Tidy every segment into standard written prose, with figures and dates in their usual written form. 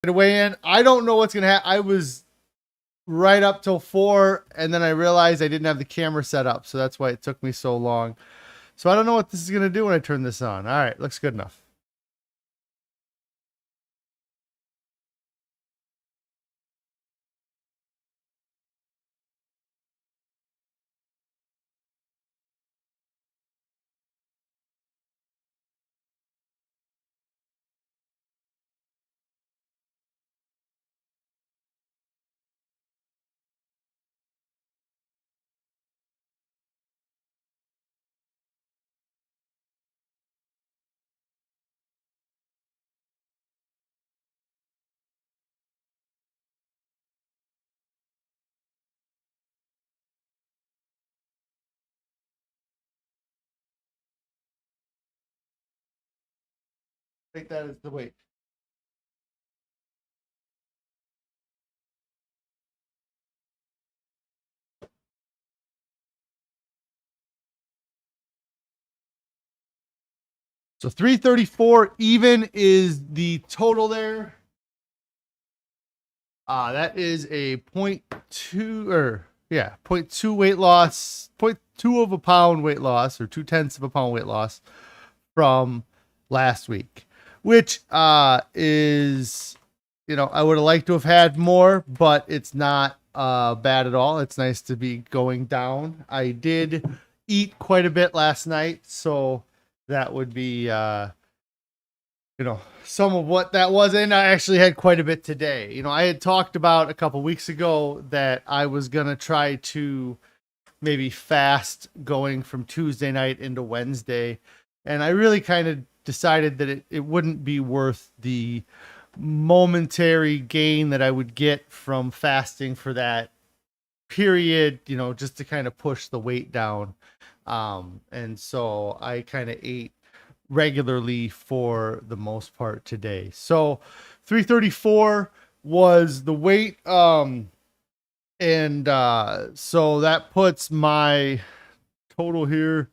to weigh in. I don't know what's going to happen. I was right up till 4, and then I realized I didn't have the camera set up, so that's why it took me so long. So I don't know what this is going to do when I turn this on. All right, looks good enough. Take that as the weight. So 334 even is the total there. That is a 0.2 or yeah, 0.2 weight loss, 0.2 of a pound weight loss, or 0.2 of a pound weight loss from last week, which is, I would have liked to have had more, but it's not bad at all. It's nice to be going down. I did eat quite a bit last night, so that would be some of what that was. And I actually had quite a bit today. I had talked about a couple weeks ago that I was going to try to maybe fast going from Tuesday night into Wednesday. And I really kind of decided that it wouldn't be worth the momentary gain that I would get from fasting for that period, just to kind of push the weight down. And so I kind of ate regularly for the most part today. So 334 was the weight. So that puts my total here.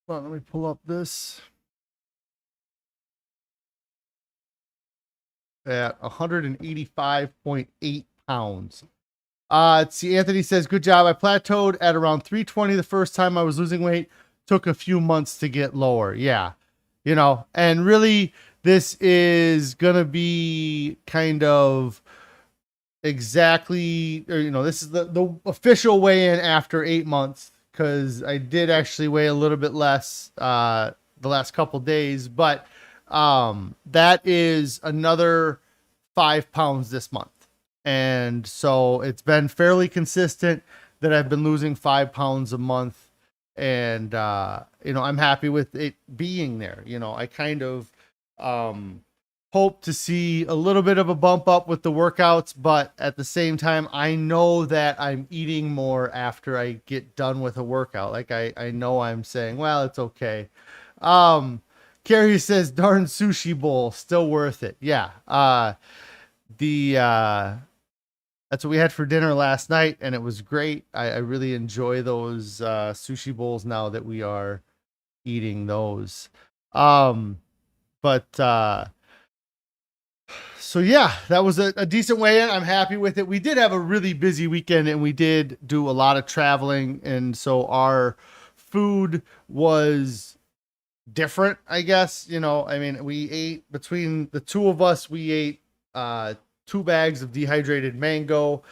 Hold on, let me pull up this. At 185.8 pounds. Let's see. Anthony says, good job. I plateaued at around 320 the first time I was losing weight. Took a few months to get lower. Yeah. And really this is going to be kind of exactly, or, this is the official weigh-in after 8 months, because I did actually weigh a little bit less the last couple days, but that is another 5 pounds this month. And so it's been fairly consistent that I've been losing 5 pounds a month. And, I'm happy with it being there. I kind of hope to see a little bit of a bump up with the workouts, but at the same time, I know that I'm eating more after I get done with a workout. Like I know I'm saying, well, it's okay. Carrie says, darn sushi bowl, still worth it. Yeah. That's what we had for dinner last night, and it was great. I really enjoy those sushi bowls now that we are eating those. So yeah, that was a decent weigh-in. I'm happy with it. We did have a really busy weekend, and we did do a lot of traveling, and so our food was different, I guess. We ate, between the two of us, we ate 2 bags of dehydrated mango,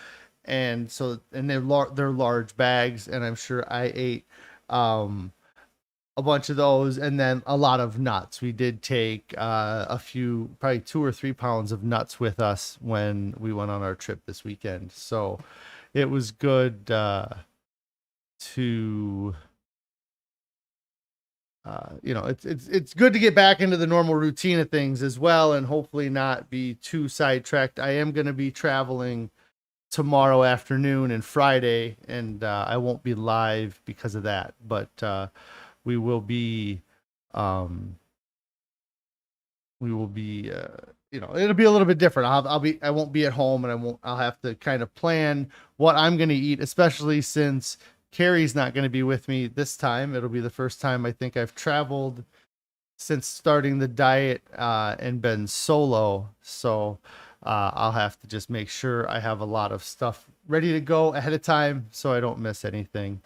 and they're large bags, and I'm sure I ate a bunch of those, and then a lot of nuts. We did take a few, probably 2 or 3 pounds of nuts with us when we went on our trip this weekend. So it was good to it's good to get back into the normal routine of things as well, and hopefully not be too sidetracked. I am going to be traveling tomorrow afternoon and Friday, and I won't be live because of that, but we will be it'll be a little bit different. I won't be at home, and I'll have to kind of plan what I'm going to eat, especially since Carrie's not going to be with me this time. It'll be the first time I think I've traveled since starting the diet and been solo. So I'll have to just make sure I have a lot of stuff ready to go ahead of time so I don't miss anything.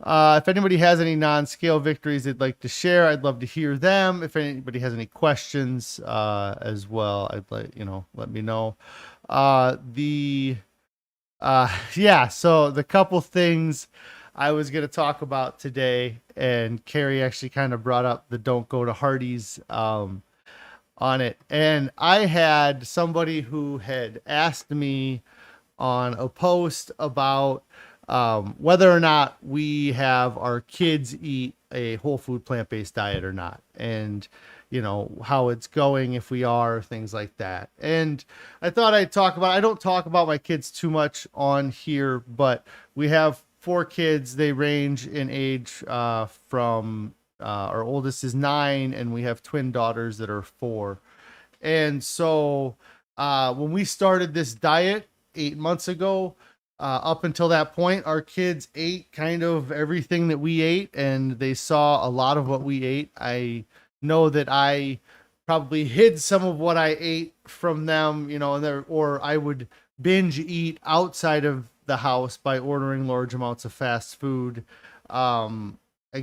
If anybody has any non-scale victories they'd like to share, I'd love to hear them. If anybody has any questions as well, I'd like, let me know. Yeah, so the couple things I was going to talk about today, and Carrie actually kind of brought up the don't go to Hardee's on it. And I had somebody who had asked me on a post about whether or not we have our kids eat a whole food plant-based diet or not. And how it's going, if we are, things like that. And I thought I don't talk about my kids too much on here, but we have 4 kids. They range in age from our oldest is 9, and we have twin daughters that are 4. And so when we started this diet 8 months ago, up until that point, our kids ate kind of everything that we ate, and they saw a lot of what we ate. I know that I probably hid some of what I ate from them, or I would binge eat outside of the house by ordering large amounts of fast food. I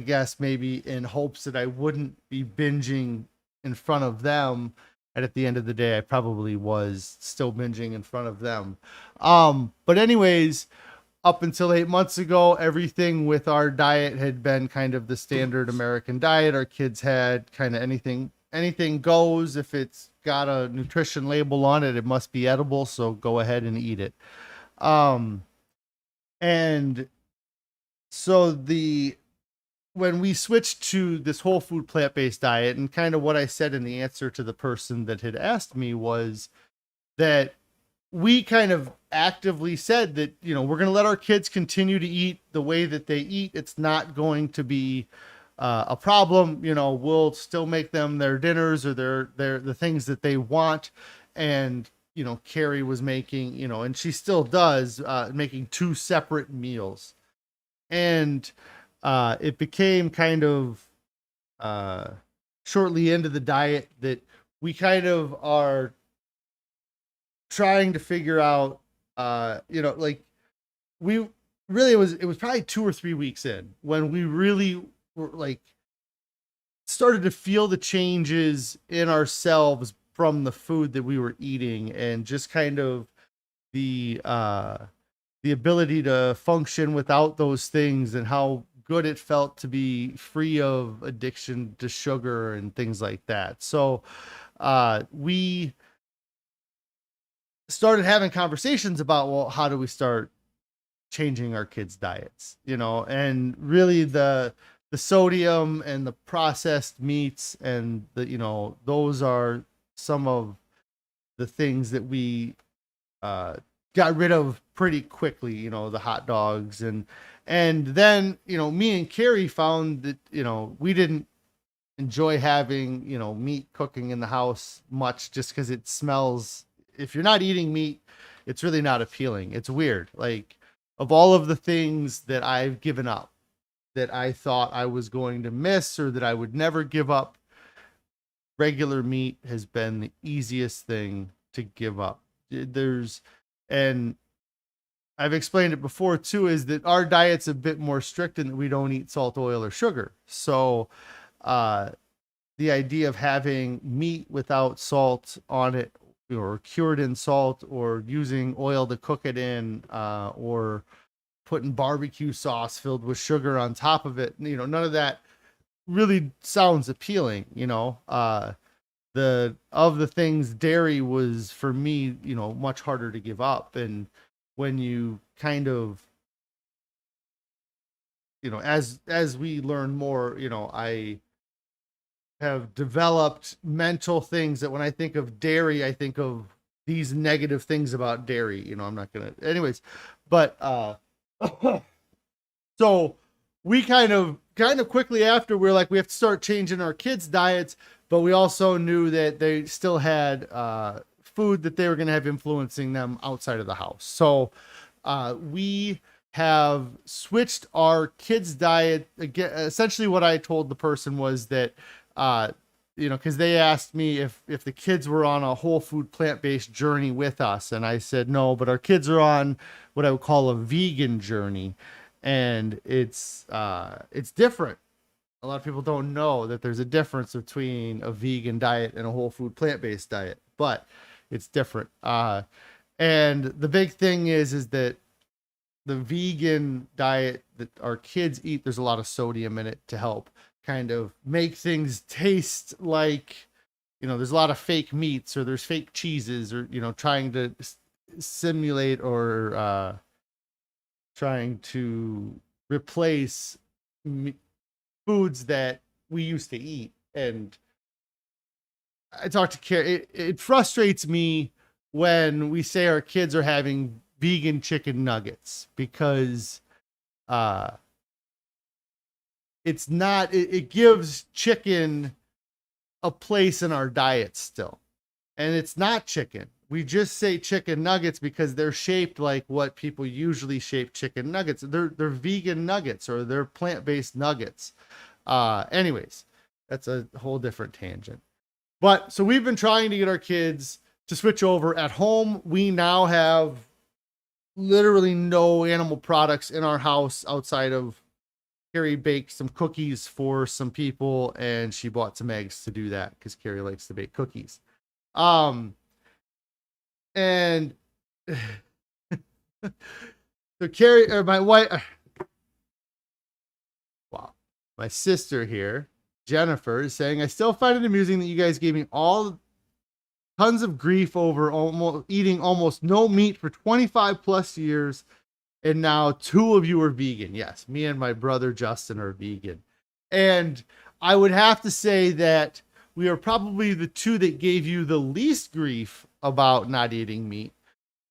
guess maybe in hopes that I wouldn't be binging in front of them. And at the end of the day, I probably was still binging in front of them. But anyways, up until 8 months ago, everything with our diet had been kind of the standard American diet. Our kids had kind of anything goes. If it's got a nutrition label on it, it must be edible. So go ahead and eat it. And so when we switched to this whole food plant-based diet, and kind of what I said in the answer to the person that had asked me was that we kind of actively said that, we're going to let our kids continue to eat the way that they eat. It's not going to be a problem. We'll still make them their dinners or the things that they want. And, Carrie was making, and she still does, making 2 separate meals. And it became kind of shortly into the diet that we kind of are trying to figure out, we really, it was probably 2 or 3 weeks in when we really were started to feel the changes in ourselves from the food that we were eating, and just kind of the ability to function without those things, and how good it felt to be free of addiction to sugar and things like that. So we started having conversations about, well, how do we start changing our kids' diets, and really the sodium and the processed meats and those are some of the things that we got rid of pretty quickly, the hot dogs. And then, me and Carrie found that, we didn't enjoy having, meat cooking in the house much, just because it smells. If you're not eating meat, it's really not appealing. It's weird. Of all of the things that I've given up that I thought I was going to miss or that I would never give up, regular meat has been the easiest thing to give up. And I've explained it before too, is that our diet's a bit more strict in that we don't eat salt, oil, or sugar. So the idea of having meat without salt on it, or cured in salt, or using oil to cook it in, or putting barbecue sauce filled with sugar on top of it, none of that really sounds appealing. Of the things, dairy was for me, much harder to give up. And when you kind of, as we learn more, I have developed mental things that when I think of dairy, I think of these negative things about dairy. I'm not gonna, anyways, but so we kind of quickly after, we're like, we have to start changing our kids' diets, but we also knew that they still had food that they were going to have influencing them outside of the house. So we have switched our kids' diet again. Essentially what I told the person was that because they asked me if the kids were on a whole food plant-based journey with us, and I said no, but our kids are on what I would call a vegan journey, and it's different. A lot of people don't know that there's a difference between a vegan diet and a whole food plant-based diet, but it's different. And the big thing is that the vegan diet that our kids eat, there's a lot of sodium in it to help kind of make things taste like, there's a lot of fake meats, or there's fake cheeses, or, trying to simulate, or trying to replace foods that we used to eat. And I talked to Carrie. It frustrates me when we say our kids are having vegan chicken nuggets, because it's not, it gives chicken a place in our diet still. And it's not chicken. We just say chicken nuggets because they're shaped like what people usually shape chicken nuggets. They're vegan nuggets, or they're plant-based nuggets. Anyways, that's a whole different tangent. But so we've been trying to get our kids to switch over. At home, we now have literally no animal products in our house outside of Carrie baked some cookies for some people, and she bought some eggs to do that because Carrie likes to bake cookies. And so Carrie, or my wife, wow, my sister here, Jennifer, is saying, I still find it amusing that you guys gave me tons of grief over eating almost no meat for 25 plus years, and now 2 of you are vegan. Yes, me and my brother Justin are vegan. And I would have to say that we are probably the 2 that gave you the least grief about not eating meat,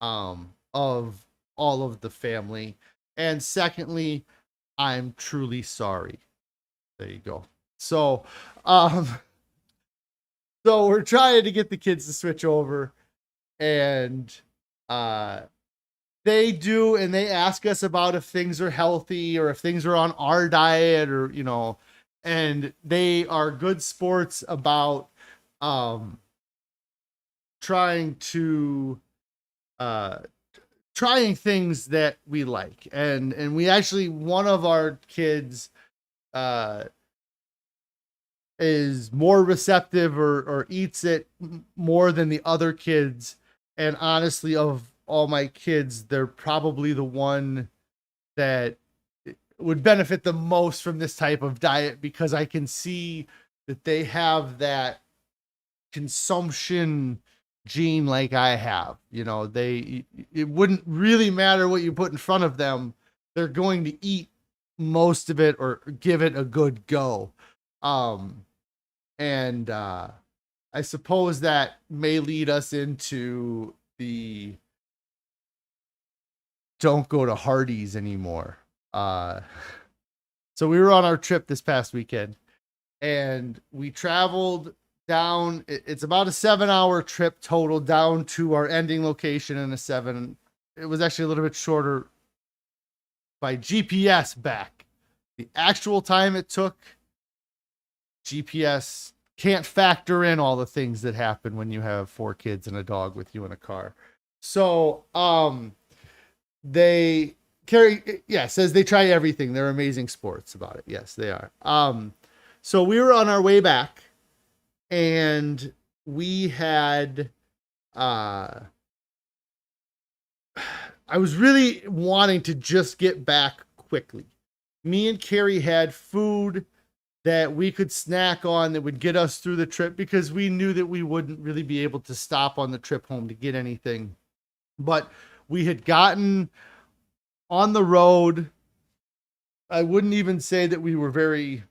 of all of the family. And secondly, I'm truly sorry. There you go. So, so we're trying to get the kids to switch over, and they do, and they ask us about if things are healthy or if things are on our diet, or, and they are good sports about trying things that we like. And we actually, one of our kids is more receptive, or eats it more than the other kids. And honestly, of all my kids, they're probably the one that would benefit the most from this type of diet, because I can see that they have that consumption gene like I have. It wouldn't really matter what you put in front of them. They're going to eat most of it, or give it a good go. And I suppose that may lead us into the don't go to Hardee's anymore. So we were on our trip this past weekend, and we traveled down. It's about a 7-hour trip total down to our ending location in it was actually a little bit shorter by GPS back. The actual time it took, GPS can't factor in all the things that happen when you have 4 kids and a dog with you in a car. So, Carrie, says they try everything. They're amazing sports about it. Yes, they are. So we were on our way back, and we had, I was really wanting to just get back quickly. Me and Carrie had food that we could snack on that would get us through the trip, because we knew that we wouldn't really be able to stop on the trip home to get anything. But we had gotten on the road. I wouldn't even say that we were very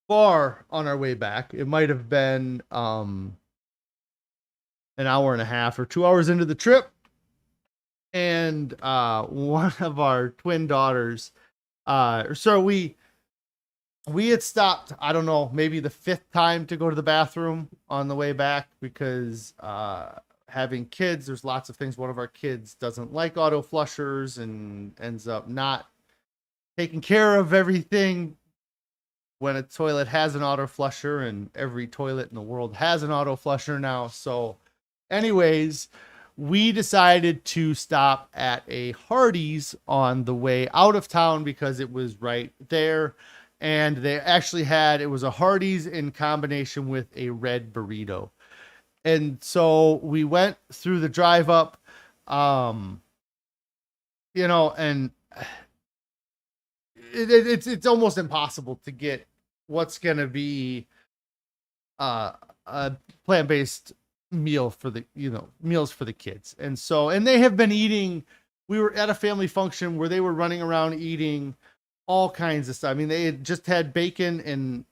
far on our way back. It might have been an hour and a half or 2 hours into the trip. And one of our twin daughters, we had stopped, I don't know, maybe the 5th time to go to the bathroom on the way back, because having kids, there's lots of things. One of our kids doesn't like auto flushers and ends up not taking care of everything when a toilet has an auto flusher, and every toilet in the world has an auto flusher now. So, anyways, we decided to stop at a Hardee's on the way out of town because it was right there. And they actually had, it was a Hardee's in combination with a red burrito. And so we went through the drive up, um, and it's almost impossible to get what's going to be a plant-based meal for the meals for the kids. And so, and they have been eating, we were at a family function where they were running around eating all kinds of stuff. I mean, they had just had bacon and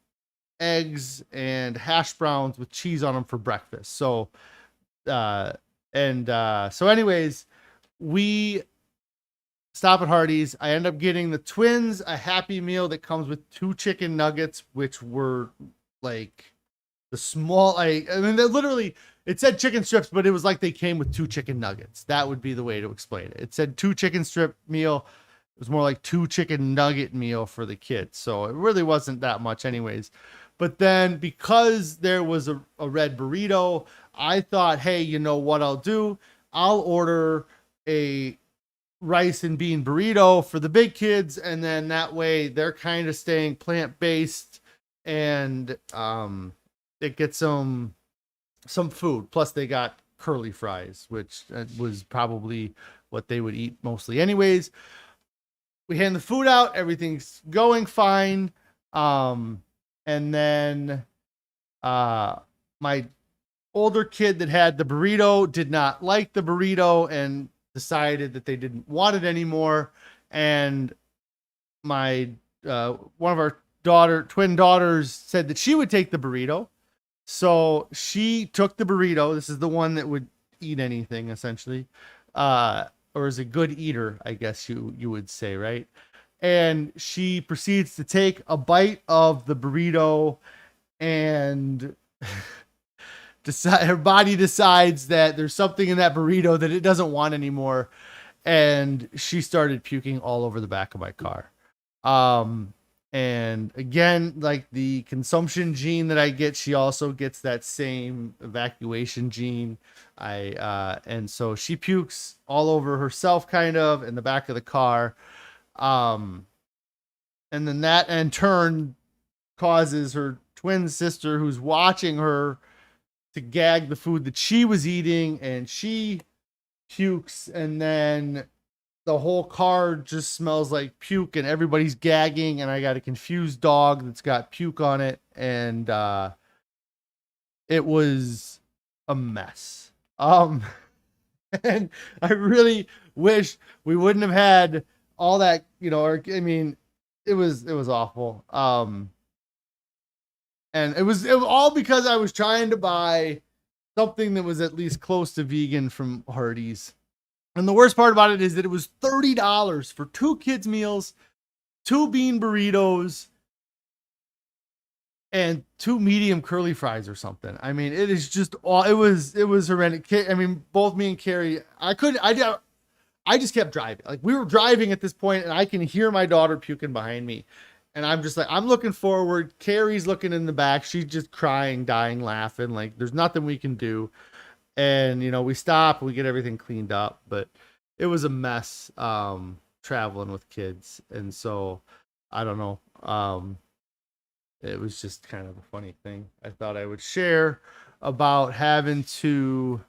eggs and hash browns with cheese on them for breakfast. So so anyways, we stop at Hardee's. I end up getting the twins a Happy Meal that comes with 2 chicken nuggets, which were like the small, I mean, they literally, it said chicken strips, but it was like they came with 2 chicken nuggets. That would be the way to explain it. It said 2 chicken strip meal. It was more like 2 chicken nugget meal for the kids. So it really wasn't that much anyways. But then because there was a red burrito, I thought, hey, you know what I'll do? I'll order a rice and bean burrito for the big kids. And then that way they're kind of staying plant-based, and it gets some food. Plus they got curly fries, which was probably what they would eat mostly anyways. We hand the food out, everything's going fine. And then my older kid that had the burrito did not like the burrito and decided that they didn't want it anymore. And my one of our twin daughters said that she would take the burrito. So she took the burrito. This is the one that would eat anything essentially. Or is a good eater, I guess you would say, right? And she proceeds to take a bite of the burrito, and her body decides that there's something in that burrito that it doesn't want anymore. And she started puking all over the back of my car. And again, like the consumption gene that I get, she also gets that same evacuation gene. And so she pukes all over herself, kind of in the back of the car. And then that in turn causes her twin sister, who's watching her, to gag the food that she was eating, and she pukes, and then the whole car just smells like puke, and everybody's gagging, and I got a confused dog that's got puke on it, and it was a mess. And I really wish we wouldn't have had all that, or, I mean, it was awful. And it was all because I was trying to buy something that was at least close to vegan from Hardee's. And the worst part about it is that it was $30 for 2 kids' meals, 2 bean burritos, and 2 medium curly fries or something. I mean, it is just all, it was horrendous. I mean, both me and Carrie, I just kept driving. Like, we were driving at this point, and I can hear my daughter puking behind me. And I'm just like, I'm looking forward. Carrie's looking in the back. She's just crying, dying, laughing. Like, there's nothing we can do. And, we stop, we get everything cleaned up, but it was a mess, traveling with kids. And so I don't know. It was just kind of a funny thing I thought I would share about having to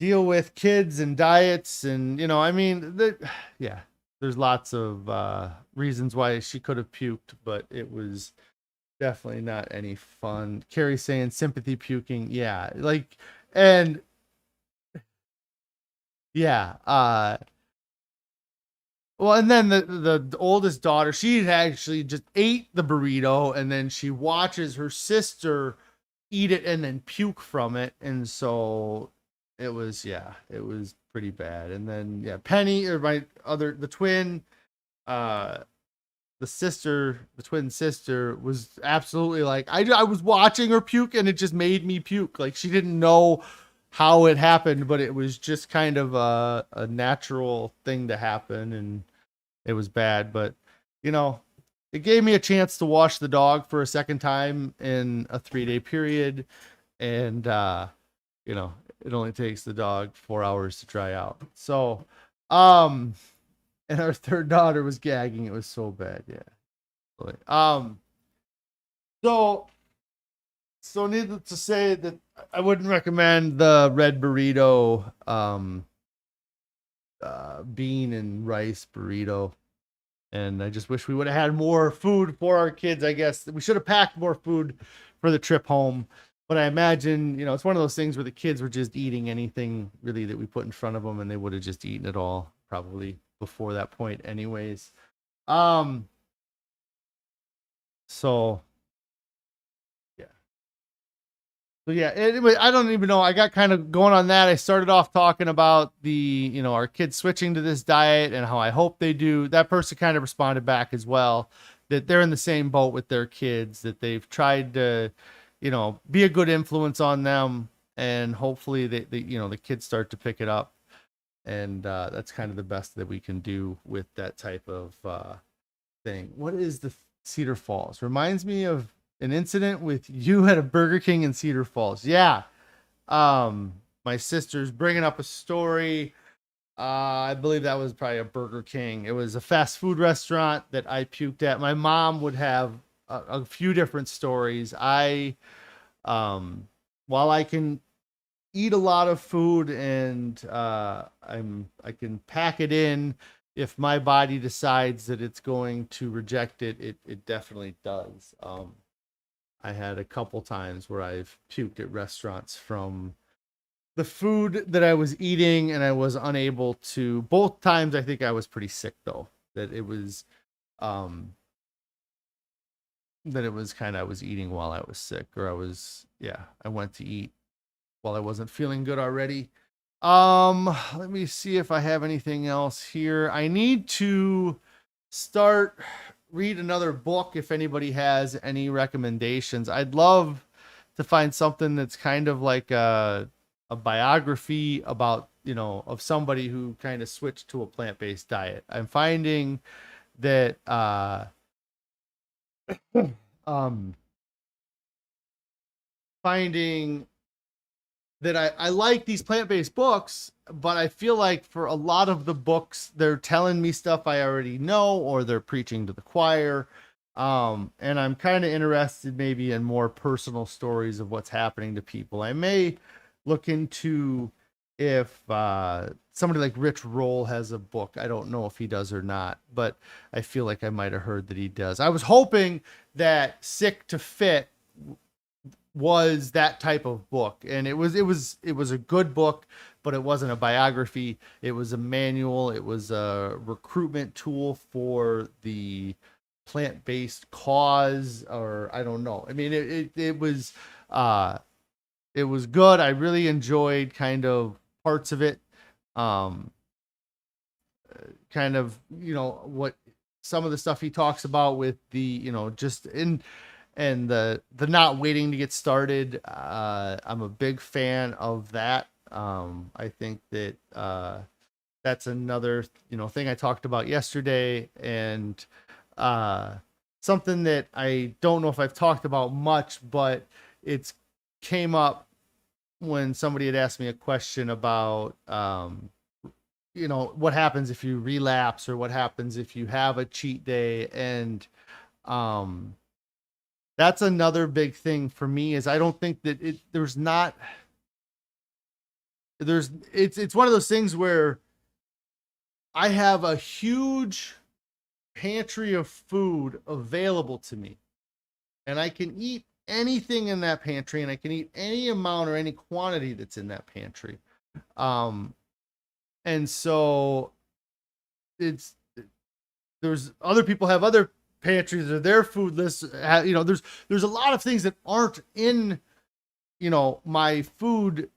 deal with kids and diets. And, I mean, there's lots of reasons why she could have puked, but it was definitely not any fun. Carrie saying sympathy puking. Yeah. Like, and yeah. Well, and then the oldest daughter, she actually just ate the burrito, and then she watches her sister eat it and then puke from it. And so it was pretty bad. And then, Penny, or the twin, the twin sister, was absolutely like, I was watching her puke, and it just made me puke. Like, she didn't know how it happened, but it was just kind of a natural thing to happen, and it was bad. But it gave me a chance to wash the dog for a second time in a 3-day period. And, you know, it only takes the dog 4 hours to dry out. So, um, and our third daughter was gagging. It was so bad. Yeah. So, so needless to say that I wouldn't recommend the red burrito, bean and rice burrito. And I just wish we would have had more food for our kids. I guess we should have packed more food for the trip home. But I imagine, you know, it's one of those things where the kids were just eating anything really that we put in front of them, and they would have just eaten it all probably before that point anyways. Um, so yeah. So yeah, anyway, I don't even know. I got kind of going on that. I started off talking about our kids switching to this diet and how I hope they do. That person kind of responded back as well, that they're in the same boat with their kids, that they've tried to, be a good influence on them, and hopefully the kids start to pick it up. And that's kind of the best that we can do with that type of thing. What is the Cedar Falls? Reminds me of an incident with you at a Burger King in Cedar Falls. Yeah. My sister's bringing up a story. I believe that was probably a Burger King. It was a fast food restaurant that I puked at. My mom would have a few different stories. While I can eat a lot of food and I can pack it in, if my body decides that it's going to reject it, it definitely does. I had a couple times where I've puked at restaurants from the food that I was eating, and I was unable to. Both times I think I was pretty sick, though, that it was kind of, I was eating while I was sick, or I went to eat while I wasn't feeling good already. Let me see if I have anything else here. I need to read another book if anybody has any recommendations. I'd love to find something that's kind of like a biography about, of somebody who kind of switched to a plant-based diet. I'm finding that finding that I like these plant-based books, but I feel like for a lot of the books, they're telling me stuff I already know, or they're preaching to the choir. And I'm kind of interested maybe in more personal stories of what's happening to people. I may look into if somebody like Rich Roll has a book. I don't know if he does or not, but I feel like I might have heard that he does. I was hoping that Sick to Fit was that type of book, and it was a good book, but it wasn't a biography. It was a manual. It was a recruitment tool for the plant-based cause, or I don't know. I mean, it was good. I really enjoyed kind of parts of it. Kind of, what some of the stuff he talks about with the, just in, and the not waiting to get started. I'm a big fan of that. I think that that's another thing I talked about yesterday, and something that I don't know if I've talked about much, but it's came up when somebody had asked me a question about what happens if you relapse, or what happens if you have a cheat day. And that's another big thing for me, is I don't think that it's one of those things where I have a huge pantry of food available to me, and I can eat anything in that pantry, and I can eat any amount or any quantity that's in that pantry. And so there's other people have other pantries or their food lists. There's a lot of things that aren't in, my food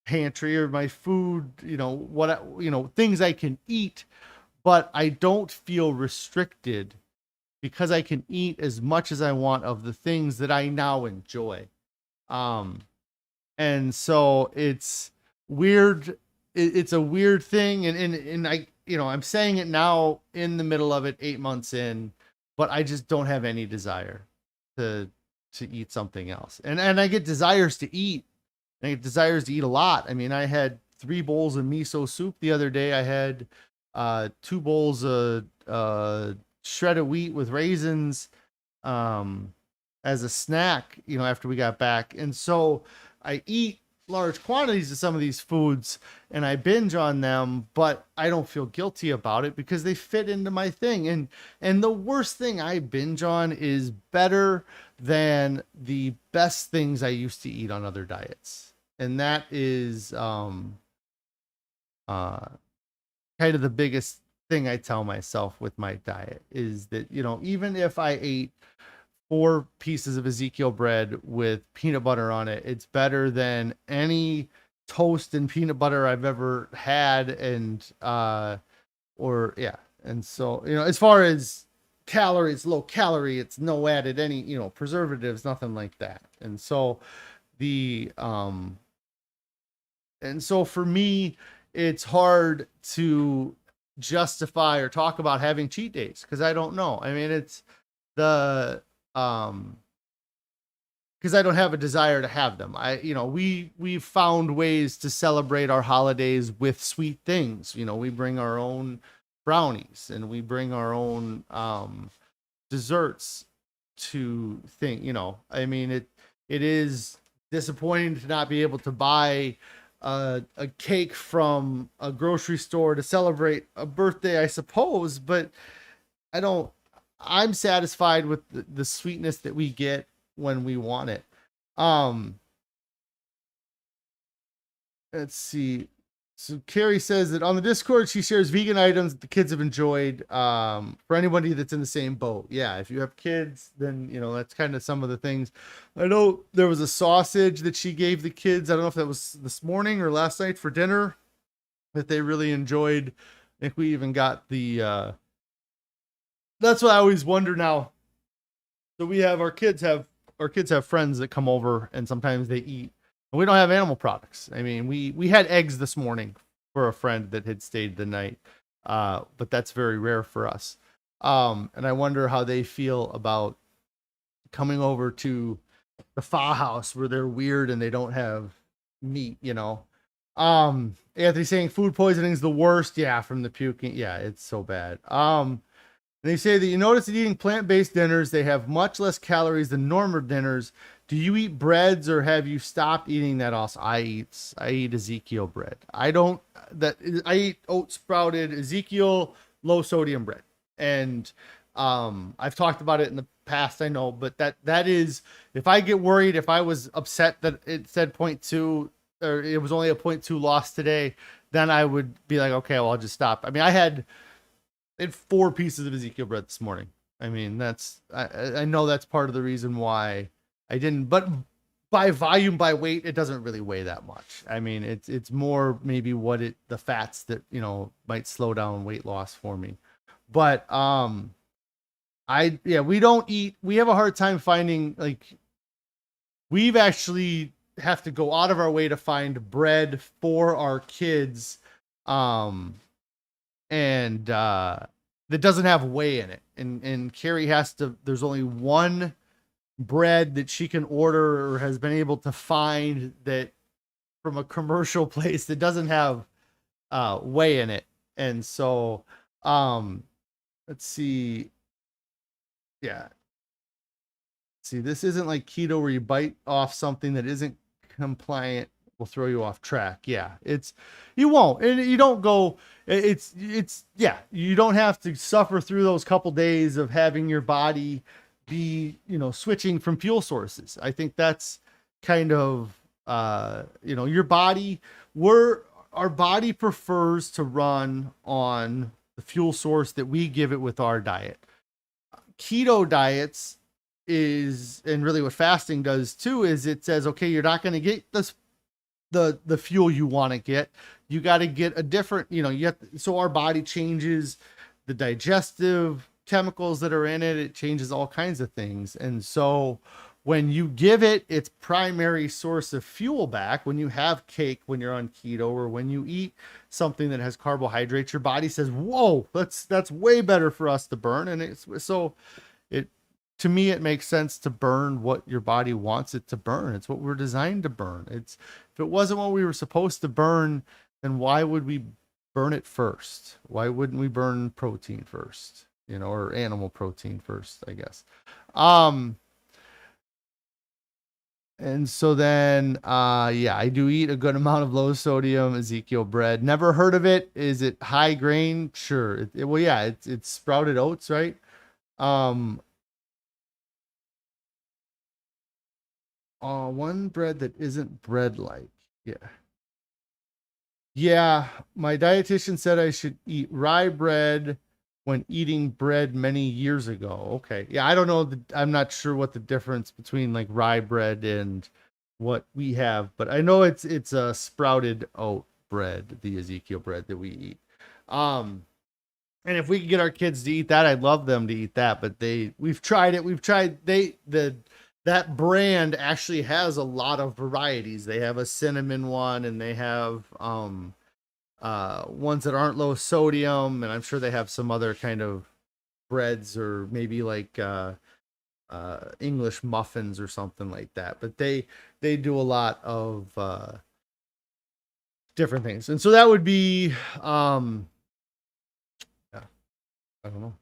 pantry, or my food, things I can eat, but I don't feel restricted because I can eat as much as I want of the things that I now enjoy. And so it's weird. It's a weird thing. And I, I'm saying it now in the middle of it, 8 months in, but I just don't have any desire to eat something else. And I get desires to eat. I get desires to eat a lot. I mean, I had 3 bowls of miso soup the other day. I had 2 bowls of shredded wheat with raisins as a snack, after we got back. And so I eat large quantities of some of these foods and I binge on them, but I don't feel guilty about it because they fit into my thing. And the worst thing I binge on is better than the best things I used to eat on other diets. And that is kind of the biggest thing I tell myself with my diet is that, even if I ate 4 pieces of Ezekiel bread with peanut butter on it, it's better than any toast and peanut butter I've ever had. And and so, as far as calories, low calorie, it's no added any, preservatives, nothing like that. And so for me, it's hard to justify or talk about having cheat days because I don't know. I mean, it's because I don't have a desire to have them. We've found ways to celebrate our holidays with sweet things. We bring our own brownies and we bring our own desserts to think. I mean, it is disappointing to not be able to buy a cake from a grocery store to celebrate a birthday, I suppose, but I'm satisfied with the sweetness that we get when we want it. Let's see. So Carrie says that on the Discord, she shares vegan items that the kids have enjoyed. For anybody that's in the same boat. Yeah. If you have kids, then, that's kind of some of the things. I know there was a sausage that she gave the kids. I don't know if that was this morning or last night for dinner that they really enjoyed. I think we even got that's what I always wonder now. So we have our kids have friends that come over and sometimes they eat. And we don't have animal products. I mean, we had eggs this morning for a friend that had stayed the night. But that's very rare for us. And I wonder how they feel about coming over to the Fa house where they're weird and they don't have meat, Anthony saying food poisoning is the worst. Yeah. From the puking. Yeah. It's so bad. And they say that you notice that eating plant-based dinners, they have much less calories than normal dinners. Do you eat breads or have you stopped eating that also? I eat Ezekiel bread. I eat oat sprouted Ezekiel low sodium bread. And I've talked about it in the past, I know, but that is, if I get worried, if I was upset that it said 0.2 or it was only a 0.2 loss today, then I would be like, okay, well, I'll just stop. I mean, I had 4 pieces of Ezekiel bread this morning. I mean, I know that's part of the reason why I didn't, but by volume, by weight, it doesn't really weigh that much. I mean, it's more maybe the fats that, might slow down weight loss for me. But, we don't eat, we have a hard time finding, we've actually have to go out of our way to find bread for our kids. And that doesn't have whey in it. And Carrie there's only one bread that she can order or has been able to find that from a commercial place that doesn't have whey in it. And so, let's see. Yeah. See, this isn't like keto where you bite off something that isn't compliant will throw you off track. Yeah, you won't, and you don't go. You don't have to suffer through those couple days of having your body be, switching from fuel sources. I think that's kind of, your body. Our body prefers to run on the fuel source that we give it with our diet. Keto diets and really what fasting does too, is it says, okay, you're not going to get this the fuel you want to get. You got to get a different, so our body changes the digestive chemicals that are in it. It changes all kinds of things. And so when you give it its primary source of fuel back, when you have cake, when you're on keto, or when you eat something that has carbohydrates, your body says, whoa, that's way better for us to burn. And it's so it, to me, it makes sense to burn what your body wants it to burn. It's what we're designed to burn. It's, if it wasn't what we were supposed to burn, then why would we burn it first? Why wouldn't we burn protein first? You know, or animal protein first, I guess. And so then, yeah, I do eat a good amount of low sodium Ezekiel bread. Never heard of it. Is it high grain? Sure. Well, yeah, it's sprouted oats, right? Um, one bread that isn't bread like. Yeah. Yeah, my dietitian said I should eat rye bread when eating bread many years ago. Okay. Yeah, I don't know. I'm not sure what the difference between like rye bread and what we have, but I know it's a sprouted oat bread, the Ezekiel bread that we eat. Um, and if we could get our kids to eat that, I'd love them to eat that. But we've tried it. We've tried that brand actually has a lot of varieties. They have a cinnamon one, and they have ones that aren't low sodium, and I'm sure they have some other kind of breads, or maybe like English muffins or something like that. But they do a lot of different things, and so that would be yeah, I don't know.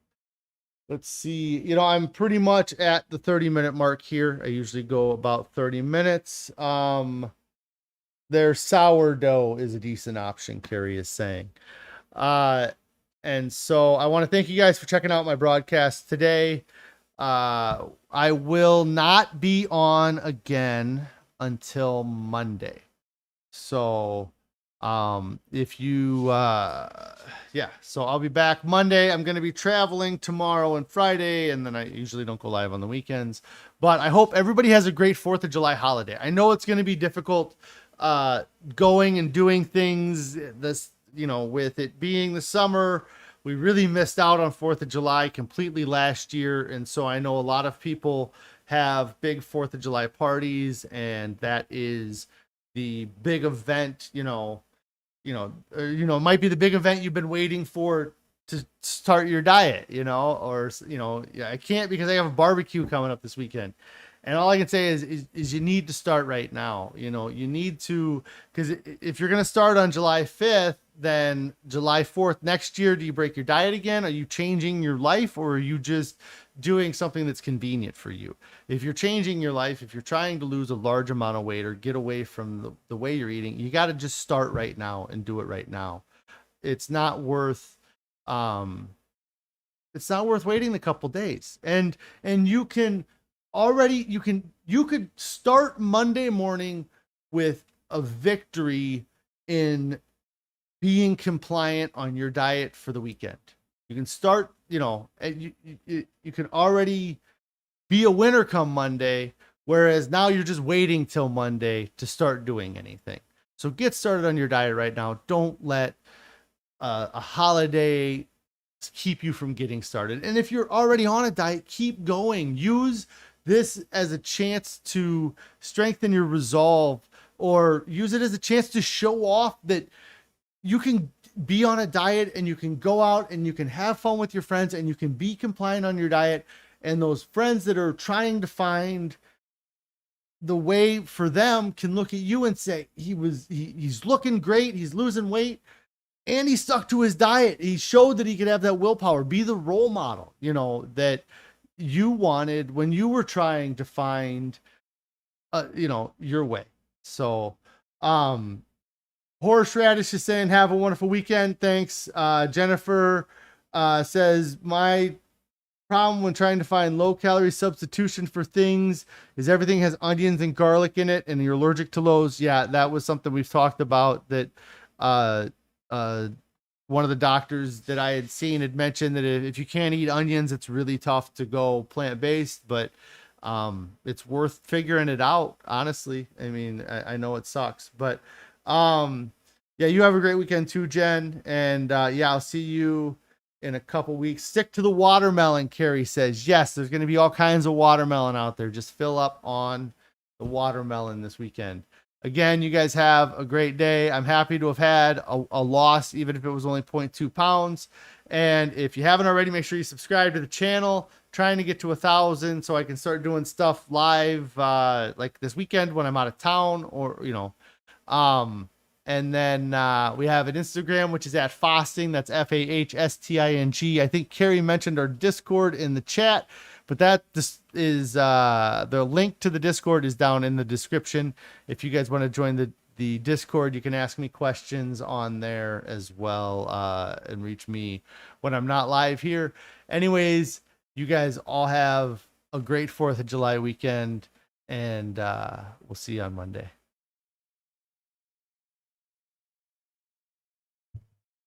Let's see. You know, I'm pretty much at the 30-minute mark here. I usually go about 30 minutes. Their sourdough is a decent option, Carrie is saying. And so I want to thank you guys for checking out my broadcast today. I will not be on again until Monday. So if you yeah, so I'll be back Monday. I'm going to be traveling tomorrow and Friday, and then I usually don't go live on the weekends. But I hope everybody has a great 4th of July holiday. I know it's going to be difficult going and doing things this, you know, with it being the summer. We really missed out on 4th of July completely last year, and so I know a lot of people have big 4th of July parties, and that is the big event, it might be the big event you've been waiting for to start your diet, or, I can't because I have a barbecue coming up this weekend. And all I can say is you need to start right now. You need to, because if you're going to start on July 5th, then July 4th next year, do you break your diet again? Are you changing your life, or are you just doing something that's convenient for you? If you're changing your life, if you're trying to lose a large amount of weight or get away from the way you're eating, you got to just start right now and do it right now. It's not worth, waiting a couple days. And you can already, you could start Monday morning with a victory in being compliant on your diet for the weekend. You can start, and you can already be a winner come Monday, whereas now you're just waiting till Monday to start doing anything. So get started on your diet right now. Don't let a holiday keep you from getting started. And if you're already on a diet, keep going. Use this as a chance to strengthen your resolve, or use it as a chance to show off that you can be on a diet and you can go out and you can have fun with your friends and you can be compliant on your diet. And those friends that are trying to find the way for them can look at you and say, he's looking great. He's losing weight and he stuck to his diet. He showed that he could have that willpower. Be the role model, that you wanted when you were trying to find, your way. So, Horseradish is saying, have a wonderful weekend. Thanks. Jennifer says, my problem when trying to find low calorie substitution for things is everything has onions and garlic in it and you're allergic to those. Yeah, that was something we've talked about, that one of the doctors that I had seen had mentioned that if you can't eat onions, it's really tough to go plant-based, but it's worth figuring it out, honestly. I mean, I know it sucks, but yeah, you have a great weekend too, Jen. And yeah, I'll see you in a couple weeks. Stick to the watermelon, Carrie says. Yes, there's going to be all kinds of watermelon out there. Just fill up on the watermelon this weekend. Again, you guys have a great day. I'm happy to have had a loss, even if it was only 0.2 pounds. And if you haven't already, make sure you subscribe to the channel. Trying to get to 1,000 so I can start doing stuff live like this weekend when I'm out of town, or, you know. And then we have an Instagram, which is at Fasting. That's FAHSTING. I think Carrie mentioned our Discord in the chat, but that is the link to the Discord is down in the description. If you guys want to join the Discord, you can ask me questions on there as well, and reach me when I'm not live here. Anyways, you guys all have a great 4th of July weekend, and we'll see you on Monday.